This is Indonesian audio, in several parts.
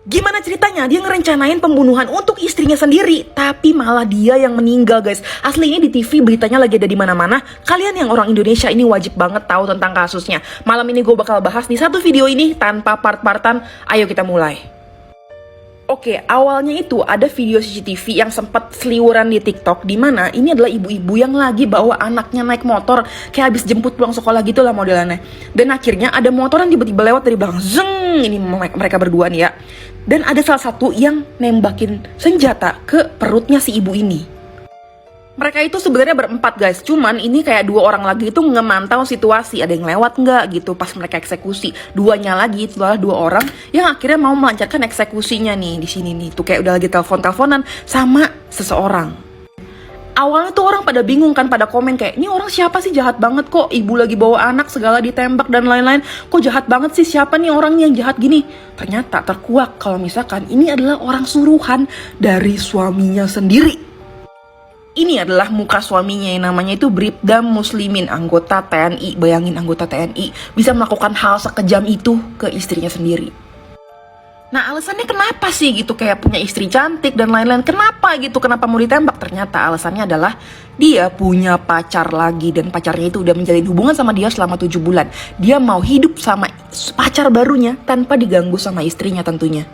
Gimana ceritanya? Dia ngerencanain pembunuhan untuk istrinya sendiri, tapi malah dia yang meninggal, guys. Asli ini di TV beritanya lagi ada di mana-mana. Kalian yang orang Indonesia ini wajib banget tahu tentang kasusnya. Malam ini gue bakal bahas di satu video ini tanpa part-partan. Ayo kita mulai. Oke, awalnya itu ada video CCTV yang sempat seliweran di TikTok, di mana ini adalah ibu-ibu yang lagi bawa anaknya naik motor kayak habis jemput pulang sekolah gitu lah modelannya. Dan akhirnya ada motor yang tiba-tiba lewat dari belakang, zeng, ini mereka berdua nih ya. Dan ada salah satu yang nembakin senjata ke perutnya si ibu ini. Mereka itu sebenarnya berempat, guys. Cuman ini kayak dua orang lagi itu ngemantau situasi, ada yang lewat nggak gitu pas mereka eksekusi. Duanya lagi itu adalah dua orang yang akhirnya mau melancarkan eksekusinya nih di sini nih. Tuh kayak udah lagi telepon-teleponan sama seseorang. Awalnya tuh orang pada bingung kan, pada komen kayak, ini orang siapa sih, jahat banget kok, ibu lagi bawa anak segala ditembak dan lain-lain, kok jahat banget sih, siapa nih orang yang jahat gini. Ternyata terkuak kalau misalkan ini adalah orang suruhan dari suaminya sendiri. Ini adalah muka suaminya yang namanya itu Bribda Muslimin, anggota TNI. Bayangin anggota TNI bisa melakukan hal sekejam itu ke istrinya sendiri. Nah alasannya kenapa sih gitu, kayak punya istri cantik dan lain-lain, kenapa gitu, kenapa mau ditembak? Ternyata alasannya adalah dia punya pacar lagi, dan pacarnya itu udah menjalin hubungan sama dia selama 7 bulan. Dia mau hidup sama pacar barunya tanpa diganggu sama istrinya tentunya.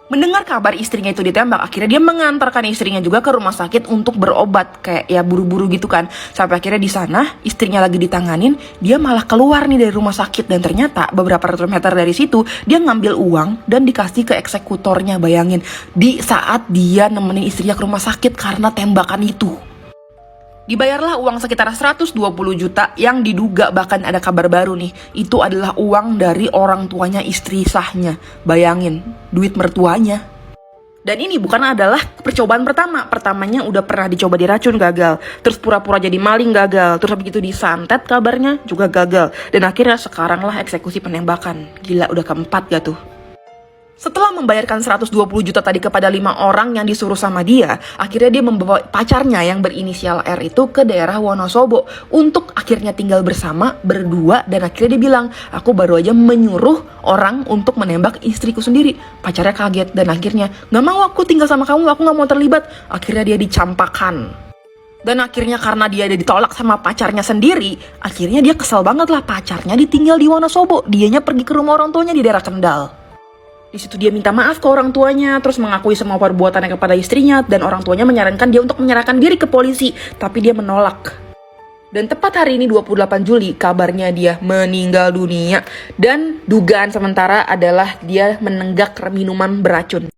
Mendengar kabar istrinya itu ditembak, akhirnya dia mengantarkan istrinya juga ke rumah sakit untuk berobat, kayak ya buru-buru gitu kan. Sampai akhirnya di sana istrinya lagi ditanganin, dia malah keluar nih dari rumah sakit, dan ternyata beberapa ratus meter dari situ dia ngambil uang dan dikasih ke eksekutornya. Bayangin, di saat dia nemenin istrinya ke rumah sakit karena tembakan itu. Dibayarlah uang sekitar 120 juta yang diduga bahkan ada kabar baru nih. Itu adalah uang dari orang tuanya istri sahnya. Bayangin, duit mertuanya. Dan ini bukan adalah percobaan pertama. Pertamanya udah pernah dicoba diracun, gagal. Terus pura-pura jadi maling, gagal. Terus begitu disantet kabarnya juga gagal. Dan akhirnya sekarang lah eksekusi penembakan. Gila, udah keempat gak tuh? Setelah membayarkan 120 juta tadi kepada 5 orang yang disuruh sama dia, akhirnya dia membawa pacarnya yang berinisial R itu ke daerah Wonosobo untuk akhirnya tinggal bersama berdua, dan akhirnya dia bilang, aku baru aja menyuruh orang untuk menembak istriku sendiri. Pacarnya kaget dan akhirnya, gak mau aku tinggal sama kamu, aku gak mau terlibat. Akhirnya dia dicampakan. Dan akhirnya karena dia ditolak sama pacarnya sendiri, akhirnya dia kesel banget lah, pacarnya ditinggal di Wonosobo, dianya pergi ke rumah orang tuanya di daerah Kendal. Di situ dia minta maaf ke orang tuanya, terus mengakui semua perbuatannya kepada istrinya, dan orang tuanya menyarankan dia untuk menyerahkan diri ke polisi, tapi dia menolak. Dan tepat hari ini 28 Juli, kabarnya dia meninggal dunia, dan dugaan sementara adalah dia menenggak minuman beracun.